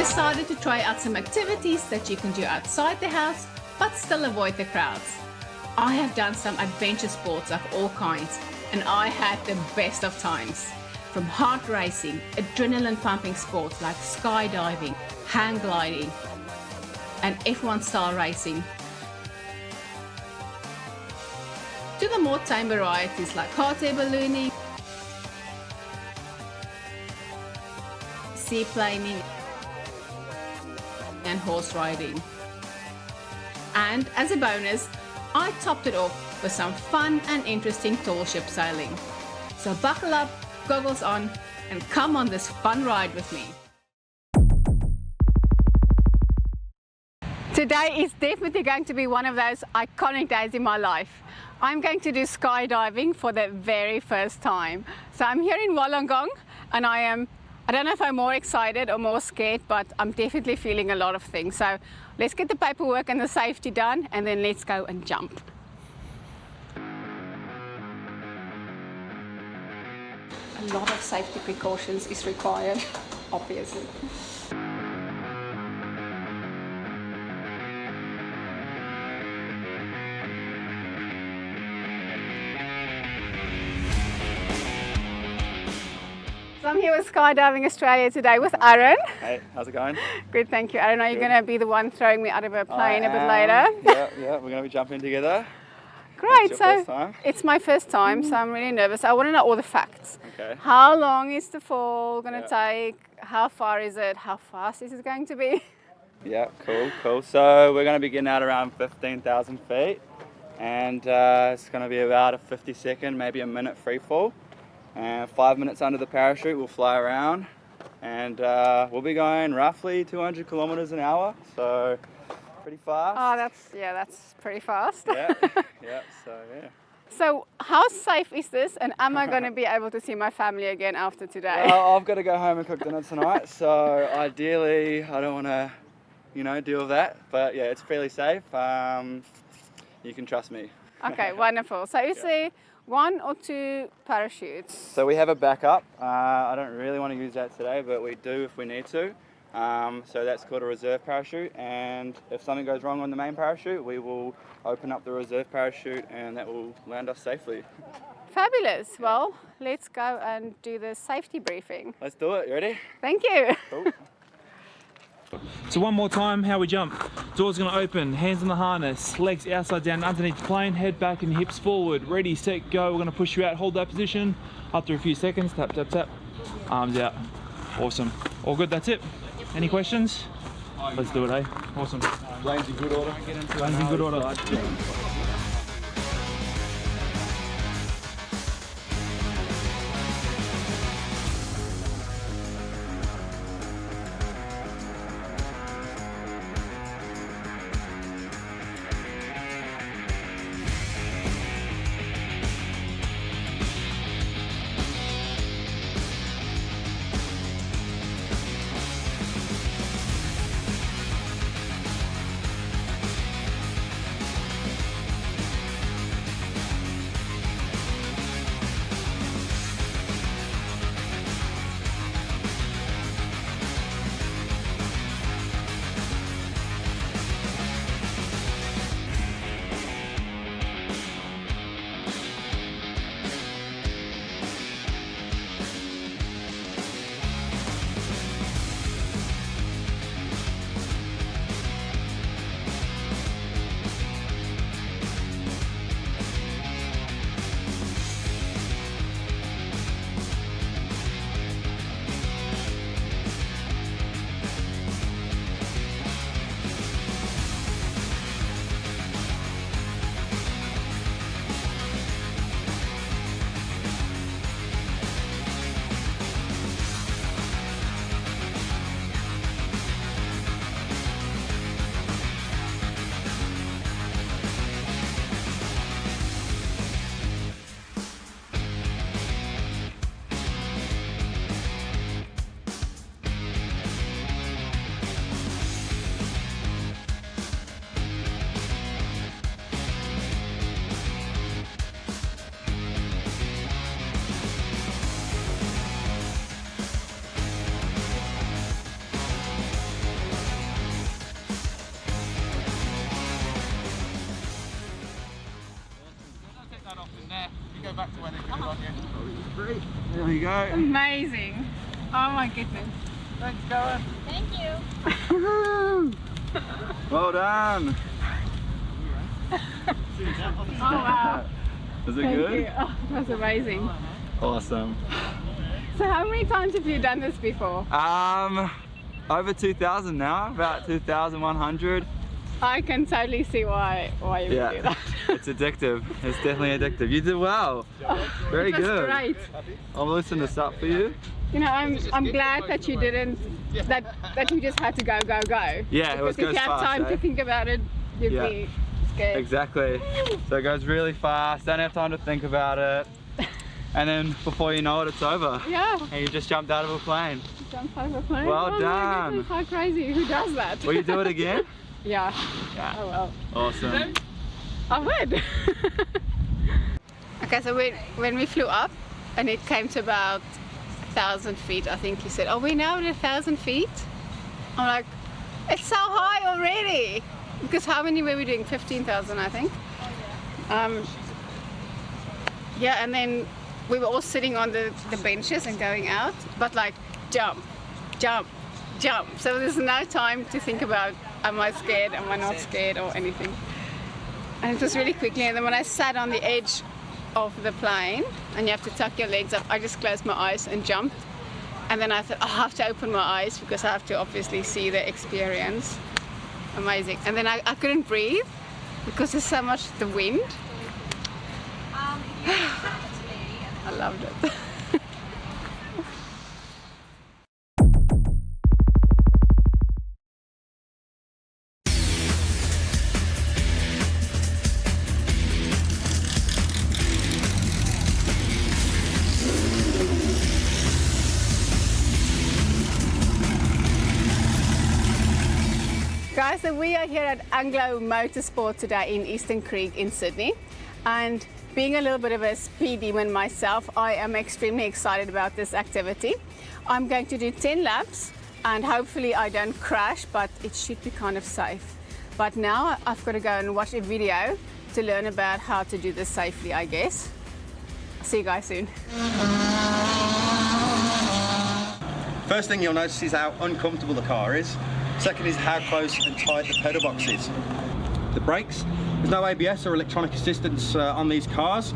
decided to try out some activities that you can do outside the house but still avoid the crowds. I have done some adventure sports of all kinds and I had the best of times. From hard racing, adrenaline pumping sports like skydiving, hang gliding and F1 style racing, to the more tame varieties like hot air ballooning, seaplaning and horse riding. And as a bonus, I topped it off with some fun and interesting tall ship sailing. So buckle up, goggles on, and come on this fun ride with me. Today is definitely going to be one of those iconic days in my life. I'm going to do skydiving for the very first time. So I'm here in Wollongong and I don't know if I'm more excited or more scared, but I'm definitely feeling a lot of things. So let's get the paperwork and the safety done and then let's go and jump. A lot of safety precautions is required, obviously. So I'm here with Skydiving Australia today with Aaron. Hey, how's it going? Good, thank you. Aaron, are you Good. going to be the one throwing me out of a plane a bit later? Yeah, we're going to be jumping together. Great, It's your so first time? it's my first time, so I'm really nervous. I want to know all the facts. Okay. How long is the fall going to Yeah. take? How far is it? How fast is it going to be? Yeah, cool. So we're going to be getting out around 15,000 feet and it's going to be about a 50-second, maybe a minute free fall. And 5 minutes under the parachute, we'll fly around and we'll be going roughly 200 kilometers an hour, so pretty fast. Oh, that's pretty fast. Yeah. So how safe is this, and am I going to be able to see my family again after today? Well, I've got to go home and cook dinner tonight, so ideally I don't want to, deal with that. But yeah, it's fairly safe. You can trust me. Okay, wonderful. So is there 1 or 2 parachutes? So we have a backup. I don't really want to use that today, but we do if we need to. So that's called a reserve parachute, and if something goes wrong on the main parachute, we will open up the reserve parachute and that will land us safely. Fabulous. Well, let's go and do the safety briefing. Let's do it. You ready? Thank you. Cool. So one more time, how we jump. Door's gonna open, hands on the harness, legs outside down underneath the plane, head back and hips forward. Ready, set, go. We're gonna push you out, hold that position. After a few seconds, tap, tap, tap. Arms out. Awesome. All good, that's it. Any questions? Let's do it, eh? Awesome. Lane's in good order. Lane's in good order. Great. There you go. Amazing. Oh my goodness. Thanks, Colin. Thank you. Well done. Oh wow. Was it Thank good? you. Oh, that's amazing. Awesome. So how many times have you done this before? Over 2,000 now, about 2,100. I can totally see why you would do that. It's addictive. It's definitely addictive. You did well. Very That's good. great. I'll loosen this up for you. You know, I'm glad that you didn't that you just had to go. Yeah, it was Because if goes you have fast, time eh? to think about it, you'd Yeah. be scared. Exactly. So it goes really fast. Don't have time to think about it. And then before you know it, it's over. Yeah. And you just jumped out of a plane. Jump out of a plane. Well Oh my done. goodness, how crazy. Who does that? Will you do it again? Yeah. Yeah. Oh well. Awesome. I would. Okay, so when we flew up and it came to about 1,000 feet, I think he said, "Oh, we're now at 1,000 feet." I'm like, it's so high already. Because how many were we doing? 15,000, I think. Yeah, and then we were all sitting on the benches and going out, but like jump, jump, jump. So there's no time to think about, am I scared, am I not scared or anything. And it was really quickly, and then when I sat on the edge of the plane and you have to tuck your legs up, I just closed my eyes and jumped. And then I thought, I have to open my eyes because I have to obviously see the experience. Amazing. And then I couldn't breathe because there's so much the wind. I loved it. Guys, so we are here at Anglo Motorsport today in Eastern Creek in Sydney, and being a little bit of a speed demon myself, I am extremely excited about this activity. I'm going to do 10 laps and hopefully I don't crash, but it should be kind of safe. But now I've got to go and watch a video to learn about how to do this safely, I guess. See you guys soon. First thing you'll notice is how uncomfortable the car is. Second is how close and tight the pedal box is. The brakes, there's no ABS or electronic assistance on these cars.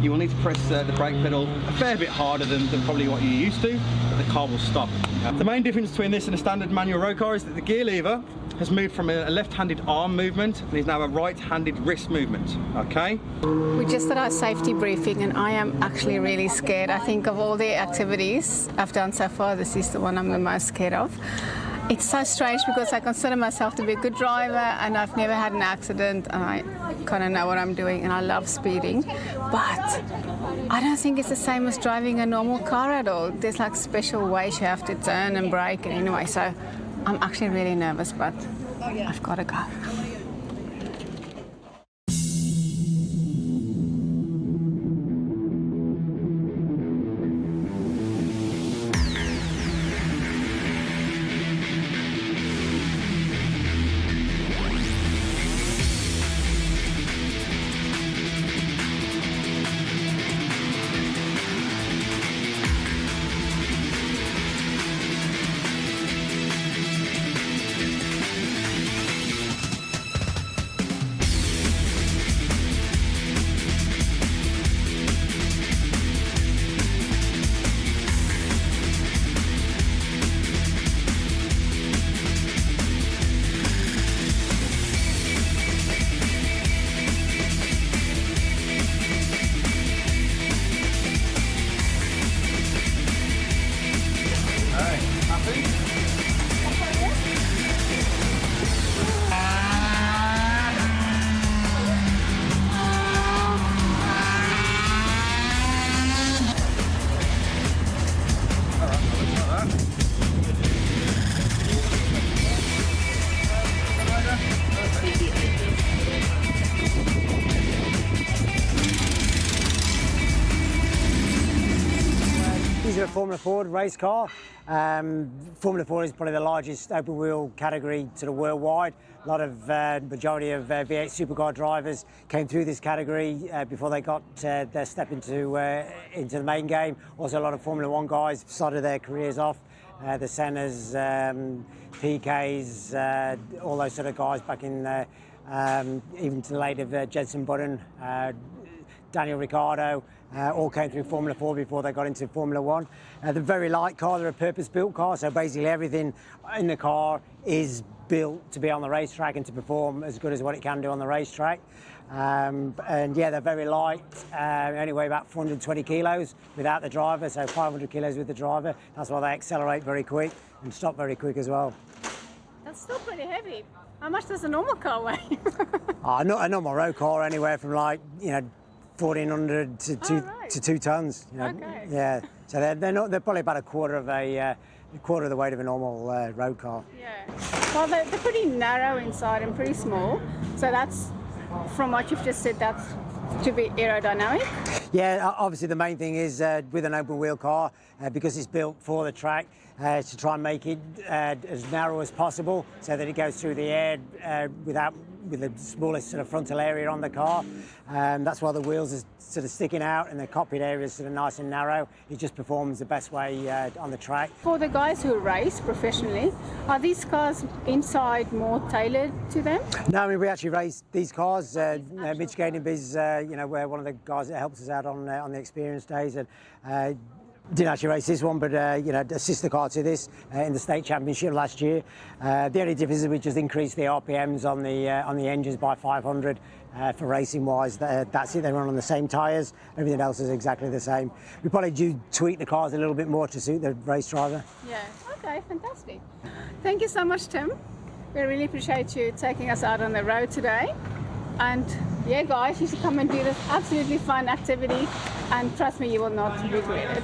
You will need to press the brake pedal a fair bit harder than probably what you're used to, but the car will stop. The main difference between this and a standard manual road car is that the gear lever has moved from a left-handed arm movement and is now a right-handed wrist movement, okay? We just did our safety briefing and I am actually really scared. I think of all the activities I've done so far, this is the one I'm the most scared of. It's so strange because I consider myself to be a good driver and I've never had an accident and I kind of know what I'm doing and I love speeding. But I don't think it's the same as driving a normal car at all. There's like special ways you have to turn and brake and anyway, so I'm actually really nervous, but I've got to go. These are a Formula Ford race car. Formula Ford is probably the largest open wheel category sort of worldwide. A lot of majority of V8 supercar drivers came through this category before they got their step into the main game. Also, a lot of Formula One guys started their careers off. The Sennas, PKs, all those sort of guys back in even to the late of Jenson Button, Daniel Ricciardo, all came through Formula 4 before they got into Formula 1. They're very light car, they're a purpose-built car, so basically everything in the car is built to be on the racetrack and to perform as good as what it can do on the racetrack. And yeah, they're very light, only weigh about 420 kilos without the driver, so 500 kilos with the driver. That's why they accelerate very quick and stop very quick as well. That's still pretty heavy. How much does a normal car weigh? A normal road car anywhere from 1,400 to 2 tons. Okay. Yeah, so they're probably about a quarter of the weight of a normal road car. Yeah. Well, they're pretty narrow inside and pretty small. So that's, from what you've just said, that's to be aerodynamic. Yeah, obviously the main thing is with an open wheel car, because it's built for the track, to try and make it as narrow as possible so that it goes through the air with the smallest sort of frontal area on the car. That's why the wheels are sort of sticking out and the cockpit area is sort of nice and narrow. It just performs the best way on the track. For the guys who race professionally, are these cars inside more tailored to them? No, I mean, we actually race these cars. Mitch Gatenby is, we're one of the guys that helps us out on the experience days. And didn't actually race this one, but a sister car to this in the state championship last year. The only difference is we just increased the RPMs on the engines by 500 for racing wise. That's it. They run on the same tyres. Everything else is exactly the same. We probably do tweak the cars a little bit more to suit the race driver. Yeah. Okay. Fantastic. Thank you so much, Tim. We really appreciate you taking us out on the road today. And yeah, guys, you should come and do this absolutely fun activity, and trust me, you will not regret it.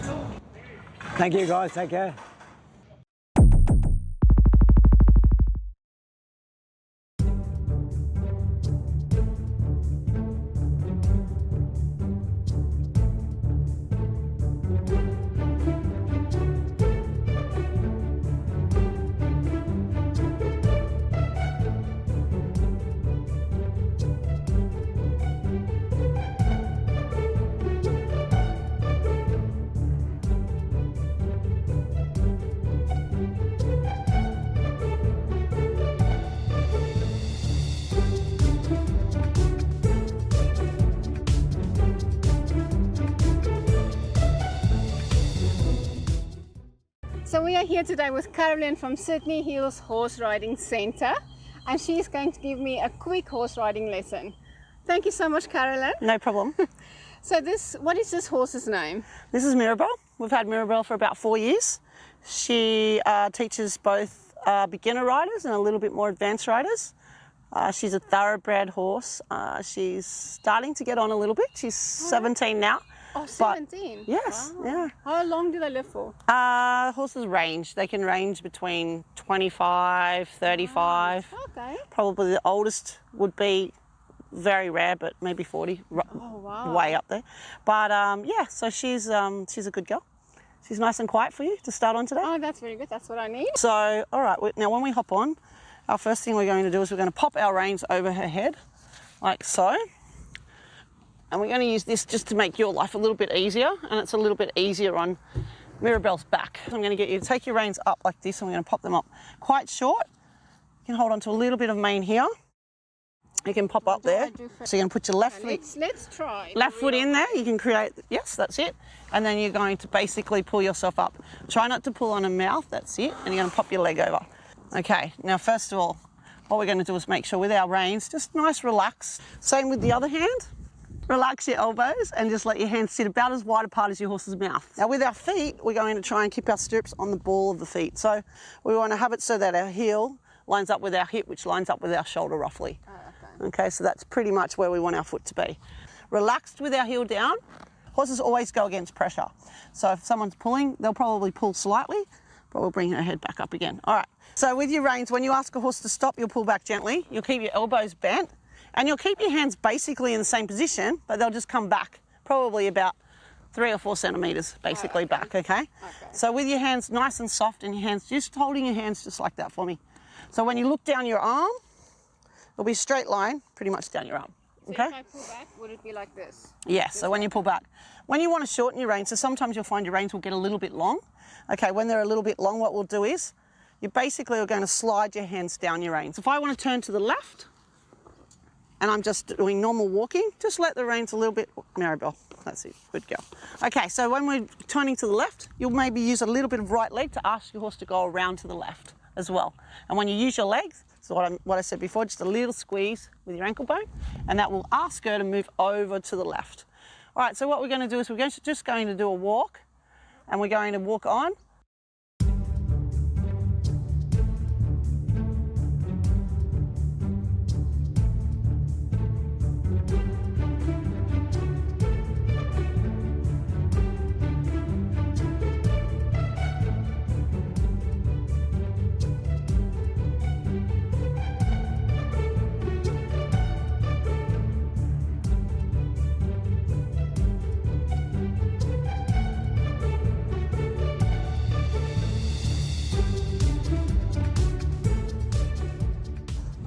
Thank you, guys. Take care. So we are here today with Carolyn from Sydney Hills Horse Riding Centre, and she's going to give me a quick horse riding lesson. Thank you so much, Carolyn. No problem. So what is this horse's name? This is Mirabelle. We've had Mirabelle for about 4 years. She teaches both beginner riders and a little bit more advanced riders. She's a thoroughbred horse. She's starting to get on a little bit. She's 17 now. Oh, 17? Yes, wow. yeah. How long do they live for? Horses range. They can range between 25, 35. Okay. Probably the oldest would be very rare, but maybe 40. Oh, wow. Way up there. But yeah, so she's a good girl. She's nice and quiet for you to start on today. Oh, that's very good. That's what I need. So, all right, now when we hop on, our first thing we're going to do is we're going to pop our reins over her head, like so. And we're going to use this just to make your life a little bit easier, and it's a little bit easier on Mirabelle's back. So I'm going to get you to take your reins up like this, and we're going to pop them up quite short. You can hold on to a little bit of mane here. You can pop up there. So you're going to put your left foot. Let's try. Left foot in there. You can create. Yes, that's it. And then you're going to basically pull yourself up. Try not to pull on a mouth. That's it. And you're going to pop your leg over. Okay. Now, first of all, what we're going to do is make sure with our reins, just nice, relax. Same with the other hand. Relax your elbows and just let your hands sit about as wide apart as your horse's mouth. Now with our feet, we're going to try and keep our stirrups on the ball of the feet. So we want to have it so that our heel lines up with our hip, which lines up with our shoulder roughly. Oh, okay. Okay, so that's pretty much where we want our foot to be. Relaxed with our heel down. Horses always go against pressure. So if someone's pulling, they'll probably pull slightly, but we'll bring her head back up again. All right, so with your reins, when you ask a horse to stop, you'll pull back gently. You'll keep your elbows bent. And you'll keep your hands basically in the same position, but they'll just come back, probably about 3 or 4 centimetres basically back, okay? So with your hands nice and soft and your hands, just holding your hands just like that for me. So when you look down your arm, it'll be a straight line pretty much down your arm, okay? So if I pull back, would it be like this? Yes, so when you pull back. When you want to shorten your reins, so sometimes you'll find your reins will get a little bit long. Okay, when they're a little bit long, what we'll do is, you basically are going to slide your hands down your reins. If I want to turn to the left, and I'm just doing normal walking, just let the reins a little bit, Maribel, that's it, good girl. Okay, so when we're turning to the left, you'll maybe use a little bit of right leg to ask your horse to go around to the left as well. And when you use your legs, so what I said before, just a little squeeze with your ankle bone, and that will ask her to move over to the left. All right, so what we're going to do is we're just going to do a walk, and we're going to walk on.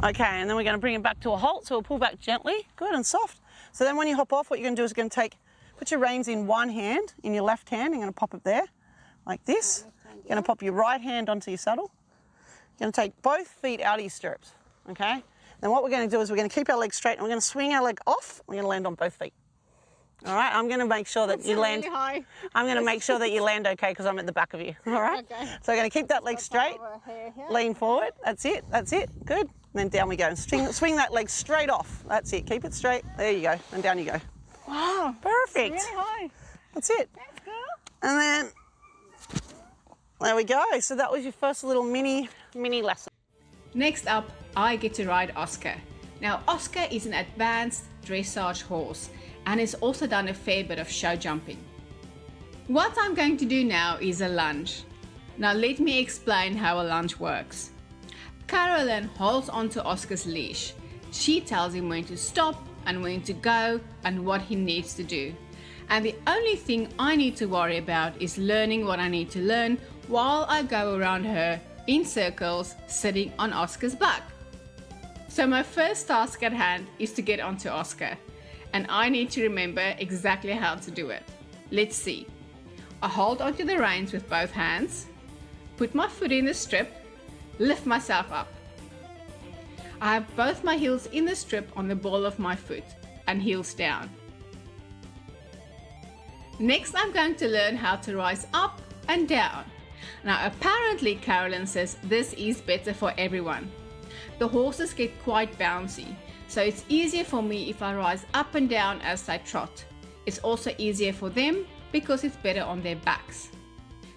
Okay, and then we're going to bring it back to a halt, so we'll pull back gently, good and soft. So then when you hop off, what you're going to do is you're going to put your reins in one hand, in your left hand, you're going to pop it there, like this. You're going to pop your right hand onto your saddle. You're going to take both feet out of your stirrups, okay? Then what we're going to do is we're going to keep our legs straight, and we're going to swing our leg off, we're going to land on both feet. All right, I'm going to make sure that you land. Really high. I'm going to make sure that you land okay because I'm at the back of you. All right. Okay. So I'm going to keep that leg straight. Lean forward. That's it. That's it. Good. And then down we go. And swing that leg straight off. That's it. Keep it straight. There you go. And down you go. Wow. Perfect. Really high. That's it. Thanks, girl. And then there we go. So that was your first little mini lesson. Next up, I get to ride Oscar. Now, Oscar is an advanced dressage horse and has also done a fair bit of show jumping. What I'm going to do now is a lunge. Now let me explain how a lunge works. Carolyn holds onto Oscar's leash. She tells him when to stop and when to go and what he needs to do. And the only thing I need to worry about is learning what I need to learn while I go around her in circles sitting on Oscar's back. So my first task at hand is to get onto Oscar, and I need to remember exactly how to do it. Let's see. I hold onto the reins with both hands, put my foot in the strip, lift myself up. I have both my heels in the strip on the ball of my foot and heels down. Next, I'm going to learn how to rise up and down. Now, apparently Carolyn says this is better for everyone. The horses get quite bouncy, so it's easier for me if I rise up and down as they trot. It's also easier for them because it's better on their backs.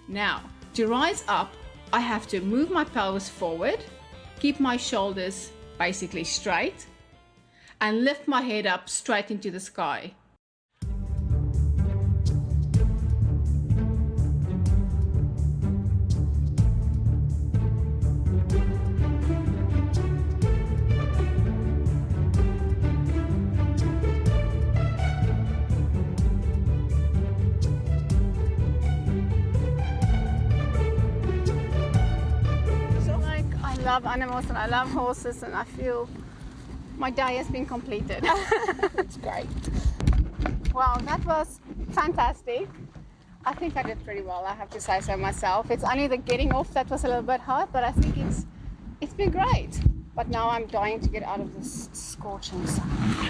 Now, to rise up, I have to move my pelvis forward, keep my shoulders basically straight, and lift my head up straight into the sky. I love animals and I love horses, and I feel my day has been completed. It's great. Wow, that was fantastic. I think I did pretty well, I have to say so myself. It's only the getting off that was a little bit hard, but I think it's been great. But now I'm dying to get out of this scorching sun.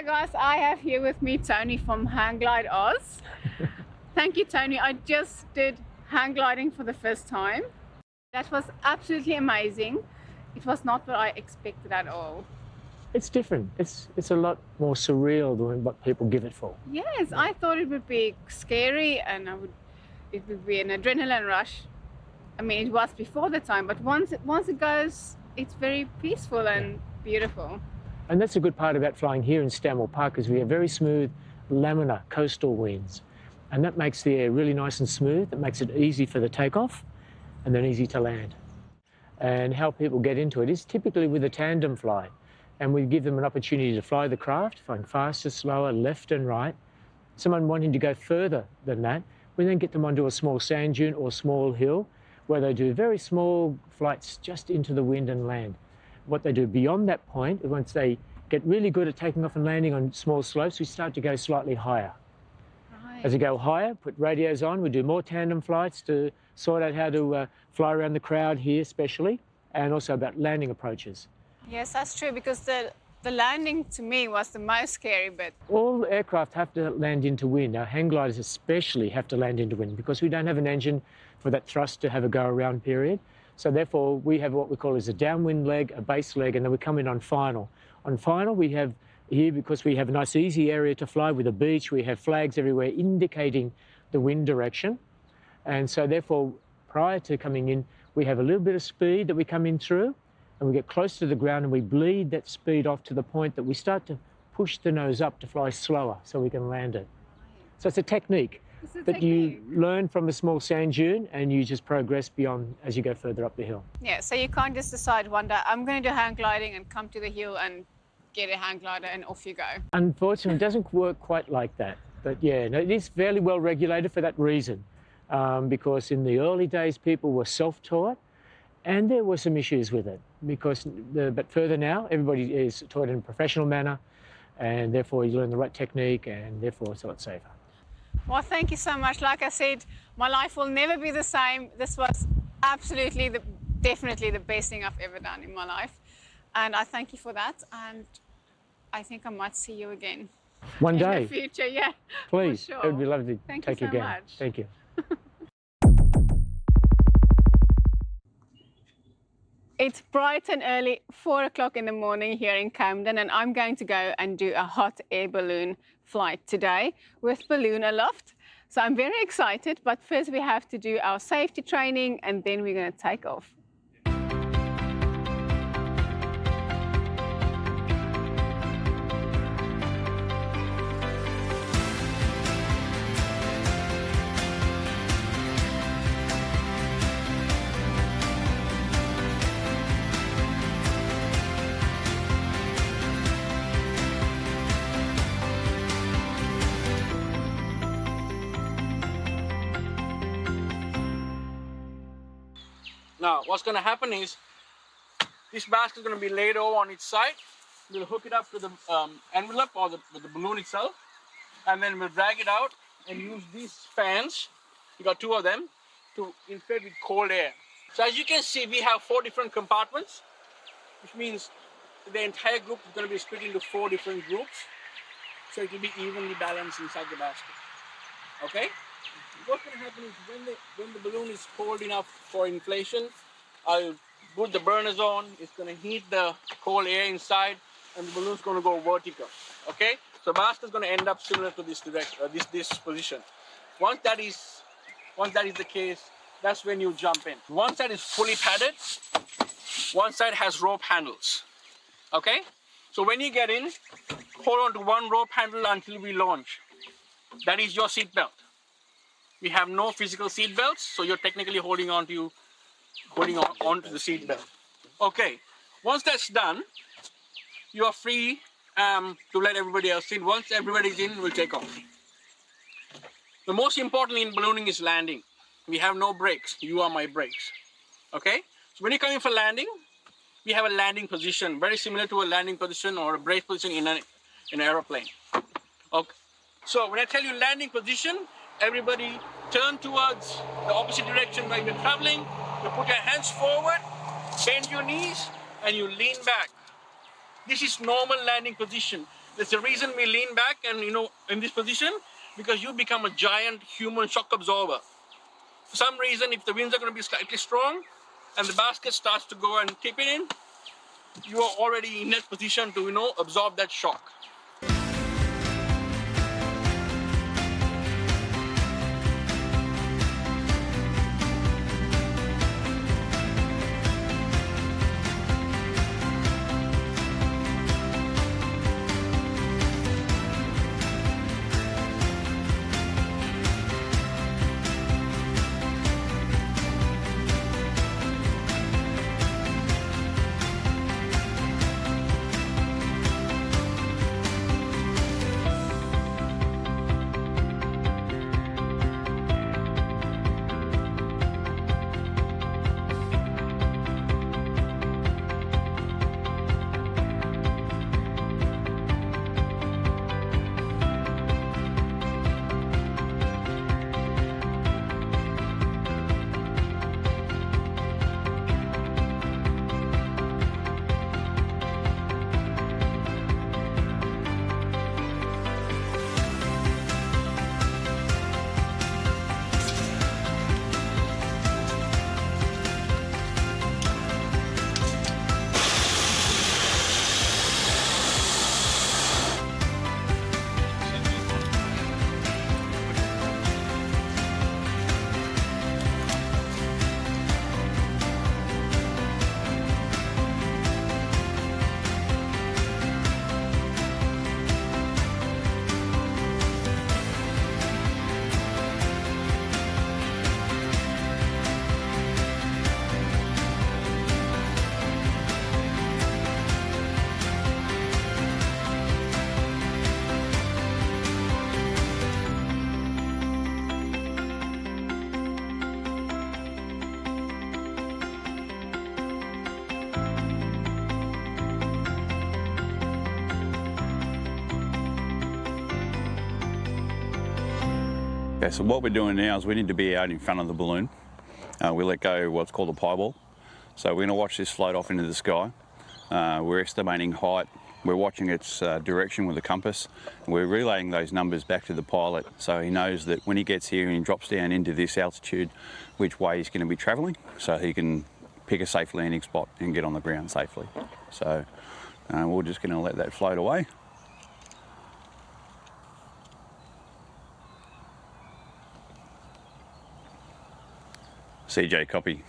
guys, I have here with me Tony from Hang Glide Oz. Thank you, Tony. I just did hang gliding for the first time. That was absolutely amazing. It was not what I expected at all. It's different. It's a lot more surreal than what people give it for. Yes, I thought it would be scary and it would be an adrenaline rush. I mean, it was before the time, but once it goes, it's very peaceful and beautiful. And that's a good part about flying here in Stanmore Park, is we have very smooth laminar coastal winds. And that makes the air really nice and smooth. It makes it easy for the takeoff and then easy to land. And how people get into it is typically with a tandem fly. And we give them an opportunity to fly the craft, flying faster, slower, left and right. Someone wanting to go further than that, we then get them onto a small sand dune or small hill where they do very small flights just into the wind and land. What they do beyond that point, once they get really good at taking off and landing on small slopes, we start to go slightly higher. Right. As we go higher, put radios on, we do more tandem flights to sort out how to fly around the crowd here especially, and also about landing approaches. Yes, that's true, because the landing to me was the most scary bit. All aircraft have to land into wind. Our hang gliders especially have to land into wind because we don't have an engine for that thrust to have a go-around period. So therefore, we have what we call as a downwind leg, a base leg, and then we come in on final. On final, we have here, because we have a nice easy area to fly with a beach, we have flags everywhere indicating the wind direction. And so therefore, prior to coming in, we have a little bit of speed that we come in through, and we get close to the ground and we bleed that speed off to the point that we start to push the nose up to fly slower so we can land it. So it's a technique that you learn from a small sand dune and you just progress beyond as you go further up the hill. Yeah, so you can't just decide one day, I'm going to do hang gliding and come to the hill and get a hang glider and off you go. Unfortunately, it doesn't work quite like that. But yeah, no, it is fairly well regulated for that reason. Because in the early days, people were self-taught and there were some issues with it. But further now, everybody is taught in a professional manner and therefore you learn the right technique and therefore it's a lot safer. Well, thank you so much. Like I said, my life will never be the same. This was absolutely, definitely the best thing I've ever done in my life. And I thank you for that. And I think I might see you again. One day. In the future, yeah. Please, for sure. it would be lovely to Thank take you you so again. much. Thank you. It's bright and early, 4 o'clock in the morning here in Camden, and I'm going to go and do a hot air balloon flight today with Balloon Aloft. So I'm very excited, but first we have to do our safety training and then we're going to take off. Now, what's going to happen is this basket is going to be laid over on its side. We'll hook it up to the envelope or the balloon itself, and then we'll drag it out and use these fans. We got 2 of them to inflate with cold air. So as you can see, we have 4 different compartments, which means the entire group is going to be split into 4 different groups. So it will be evenly balanced inside the basket. Okay? What's going to happen is when the balloon is cold enough for inflation, I'll put the burners on, it's going to heat the cold air inside, and the balloon's going to go vertical. Okay? So the basket is going to end up similar to this position. Once that is the case, that's when you jump in. One side is fully padded, one side has rope handles. Okay? So when you get in, hold on to one rope handle until we launch. That is your seat belt. We have no physical seat belts, so you're technically holding on to the seat belt. Okay, once that's done, you are free to let everybody else in. Once everybody's in, we'll take off. The most important in ballooning is landing. We have no brakes. You are my brakes. Okay? So when you're coming for landing, we have a landing position, very similar to a landing position or a brake position in an aeroplane. Okay. So when I tell you landing position, everybody turn towards the opposite direction where you're traveling. You put your hands forward, bend your knees, and you lean back. This is normal landing position. There's a reason we lean back and, you know, in this position, because you become a giant human shock absorber. For some reason, if the winds are going to be slightly strong and the basket starts to go and tip it in, you are already in that position to, you know, absorb that shock. Okay, so what we're doing now is we need to be out in front of the balloon. We let go what's called a pie ball. So we're going to watch this float off into the sky. We're estimating height. We're watching its direction with a compass. We're relaying those numbers back to the pilot so he knows that when he gets here and he drops down into this altitude, which way he's going to be travelling, so he can pick a safe landing spot and get on the ground safely. So we're just going to let that float away. CJ copy.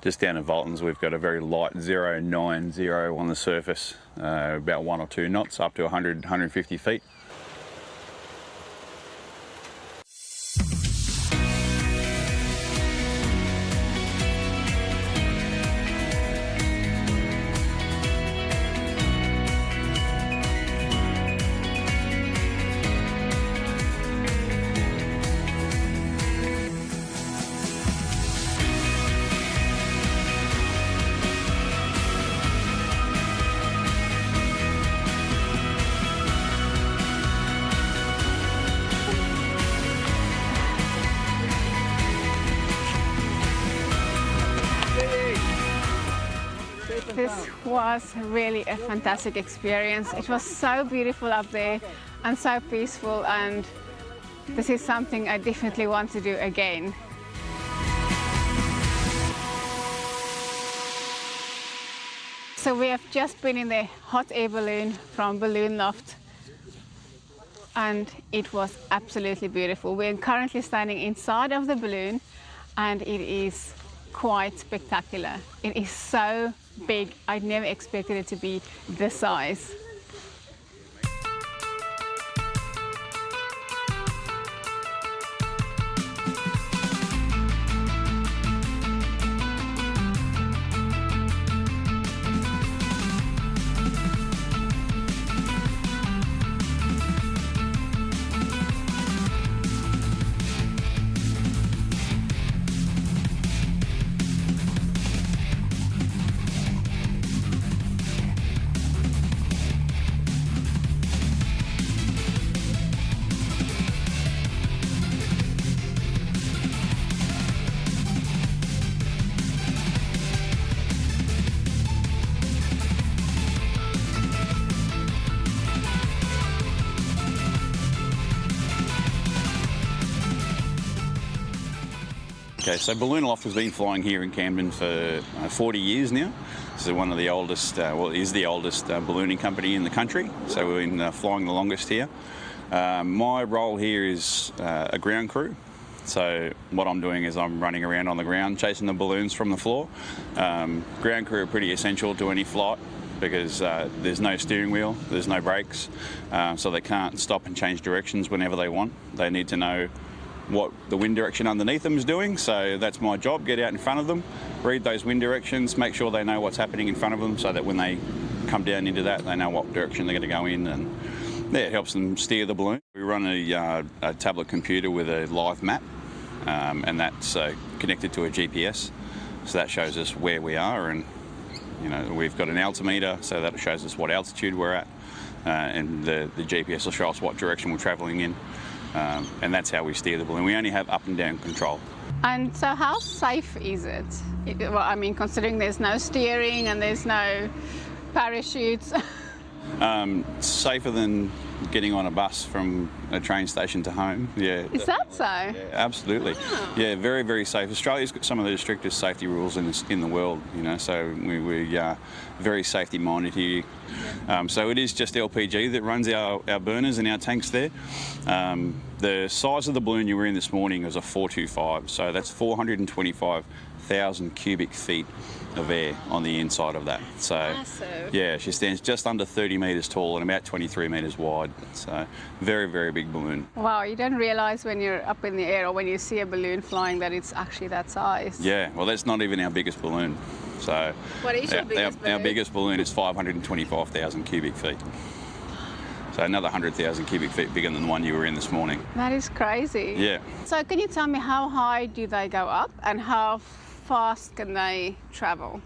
Just down at Voltons we've got a very light 090 on the surface, about 1 or 2 knots up to 100, 150 feet. This was really a fantastic experience. It was so beautiful up there and so peaceful, and this is something I definitely want to do again. So we have just been in the hot air balloon from Balloon Loft, and it was absolutely beautiful. We're currently standing inside of the balloon and it is quite spectacular. It is so big. I'd never expected it to be this size. Okay, so Balloon Aloft has been flying here in Camden for 40 years now. This is one of the oldest, well, it is the oldest ballooning company in the country. So we've been flying the longest here. My role here is a ground crew. So what I'm doing is I'm running around on the ground chasing the balloons from the floor. Ground crew are pretty essential to any flight because there's no steering wheel, there's no brakes, so they can't stop and change directions whenever they want. They need to know what the wind direction underneath them is doing, so that's my job, get out in front of them, read those wind directions, make sure they know what's happening in front of them so that when they come down into that, they know what direction they're going to go in, and yeah, it helps them steer the balloon. We run a tablet computer with a live map, and that's connected to a GPS, so that shows us where we are, and you know, we've got an altimeter, so that shows us what altitude we're at, and the GPS will show us what direction we're travelling in. And that's how we steer the balloon. We only have up and down control. And so how safe is it? Well, I mean, considering there's no steering and there's no parachutes. Safer than getting on a bus from a train station to home. Yeah. Is that so? Yeah, absolutely. Oh. Yeah, very, very safe. Australia's got some of the strictest safety rules in the world, you know, so we are very safety minded here. So it is just LPG that runs our burners and our tanks there. The size of the balloon you were in this morning was a 425, so that's 425,000 cubic feet of air on the inside of that. So massive. Yeah, she stands just under 30 metres tall and about 23 metres wide. So very, very big balloon. Wow, you don't realise when you're up in the air or when you see a balloon flying that it's actually that size. Yeah, well that's not even our biggest balloon. So what is your biggest balloon? Our biggest balloon is 525,000 cubic feet. So another 100,000 cubic feet bigger than the one you were in this morning. That is crazy. Yeah. So can you tell me how high do they go up and how fast can they travel?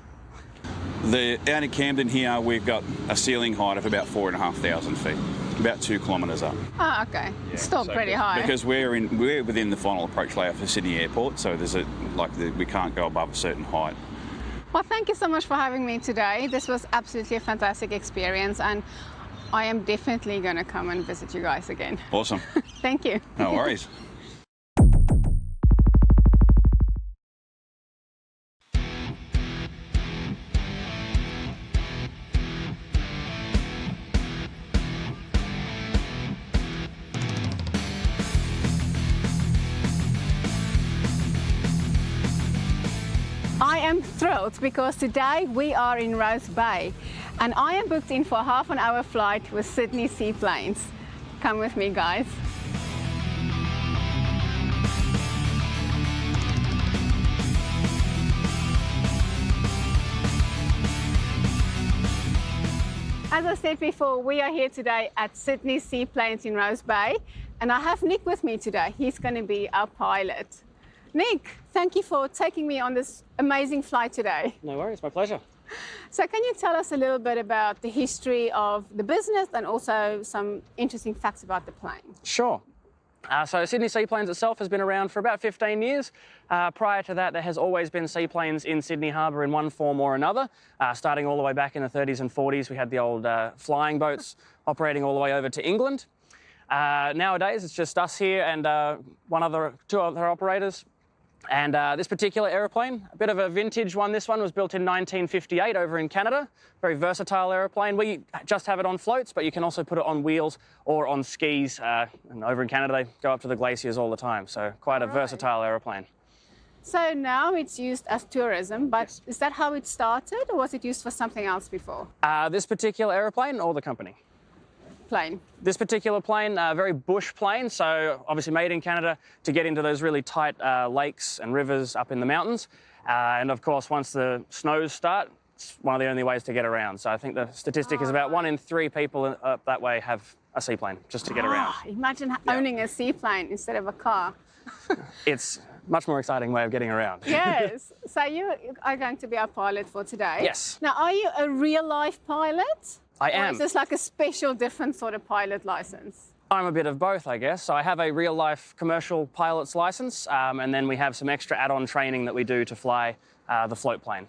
Out of Camden here, we've got a ceiling height of about 4,500 feet, about 2 kilometres up. Oh, okay. Yeah, still so pretty high. Because we're within the final approach layout for Sydney Airport, so there's we can't go above a certain height. Well, thank you so much for having me today. This was absolutely a fantastic experience, and I am definitely going to come and visit you guys again. Awesome. Thank you. No worries. I am thrilled because today we are in Rose Bay and I am booked in for a half-an-hour flight with Sydney Seaplanes. Come with me, guys. As I said before, we are here today at Sydney Seaplanes in Rose Bay, and I have Nick with me today. He's going to be our pilot. Nick, thank you for taking me on this amazing flight today. No worries, my pleasure. So can you tell us a little bit about the history of the business and also some interesting facts about the plane? Sure. So Sydney Seaplanes itself has been around for about 15 years. Prior to that, there has always been seaplanes in Sydney Harbour in one form or another. Starting all the way back in the 30s and 40s, we had the old flying boats operating all the way over to England. Nowadays, it's just us here and two other operators. And this particular aeroplane, a bit of a vintage one. This one was built in 1958 over in Canada. Very versatile aeroplane. We just have it on floats, but you can also put it on wheels or on skis. And over in Canada, they go up to the glaciers all the time. So quite a versatile aeroplane. So now it's used as tourism, but yes. Is that how it started or was it used for something else before? This particular aeroplane or the company? Plane. This particular plane, very bush plane, so obviously made in Canada to get into those really tight lakes and rivers up in the mountains. And of course, once the snows start, it's one of the only ways to get around. So I think the statistic is about 1 in 3 people up that way have a seaplane just to get around. Imagine owning a seaplane instead of a car. It's a much more exciting way of getting around. Yes. So you are going to be our pilot for today. Yes. Now, are you a real-life pilot? I am. Or is this like a special, different sort of pilot license? I'm a bit of both, I guess. So I have a real-life commercial pilot's license, and then we have some extra add-on training that we do to fly the float plane.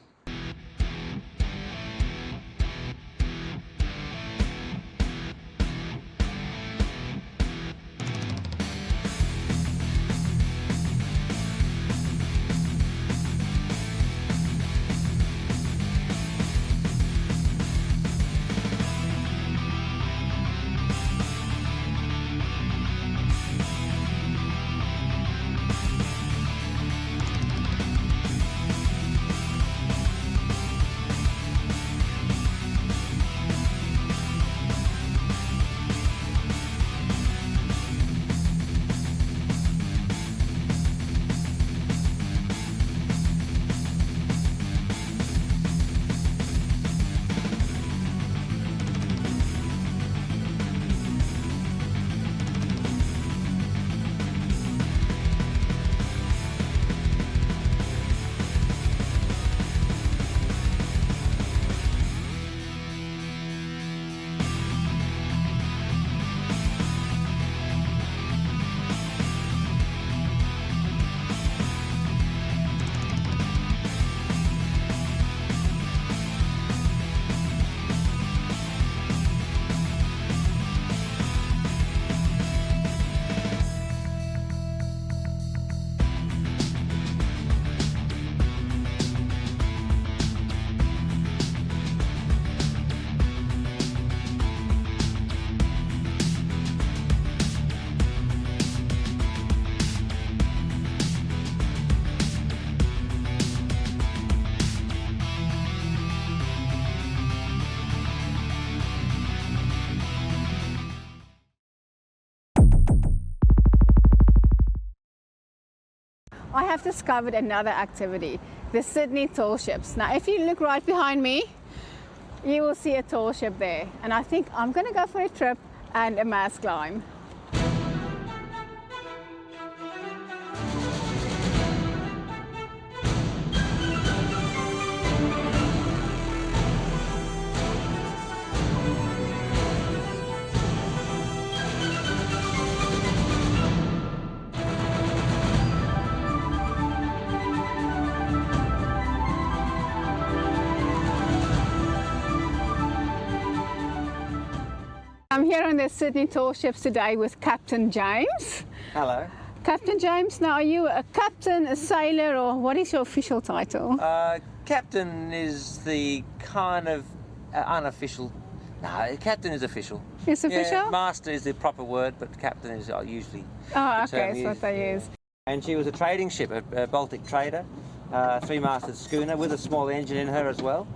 I have discovered another activity, the Sydney Tall Ships. Now, if you look right behind me, you will see a tall ship there. And I think I'm going to go for a trip and a mast climb. I'm here on the Sydney Tall Ships today with Captain James. Hello. Captain James, now are you a captain, a sailor, or what is your official title? Captain is the kind of unofficial. No, captain is official. It's official? Yeah, master is the proper word, but captain is usually Oh, the term okay, that's what they use. And she was a trading ship, a Baltic trader, three-masted schooner with a small engine in her as well.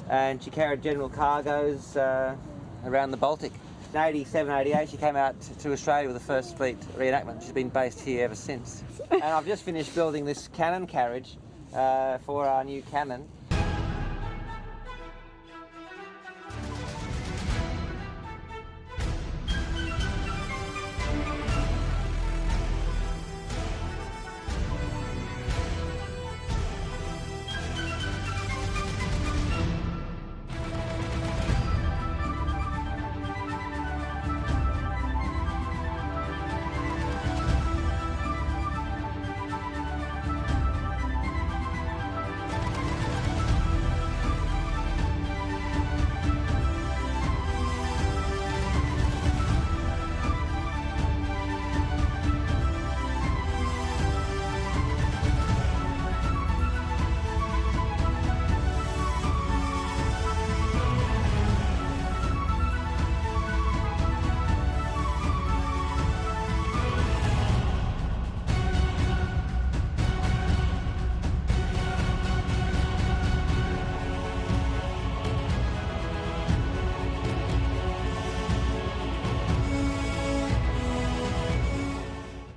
And she carried general cargoes around the Baltic. In 87, 88, she came out to Australia with the first fleet reenactment. She's been based here ever since. And I've just finished building this cannon carriage for our new cannon.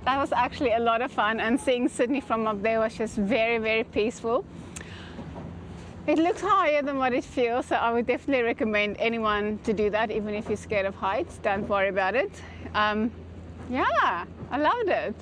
That was actually a lot of fun, and seeing Sydney from up there was just very, very peaceful. It looks higher than what it feels, so I would definitely recommend anyone to do that, even if you're scared of heights. Don't worry about it. Yeah, I loved it.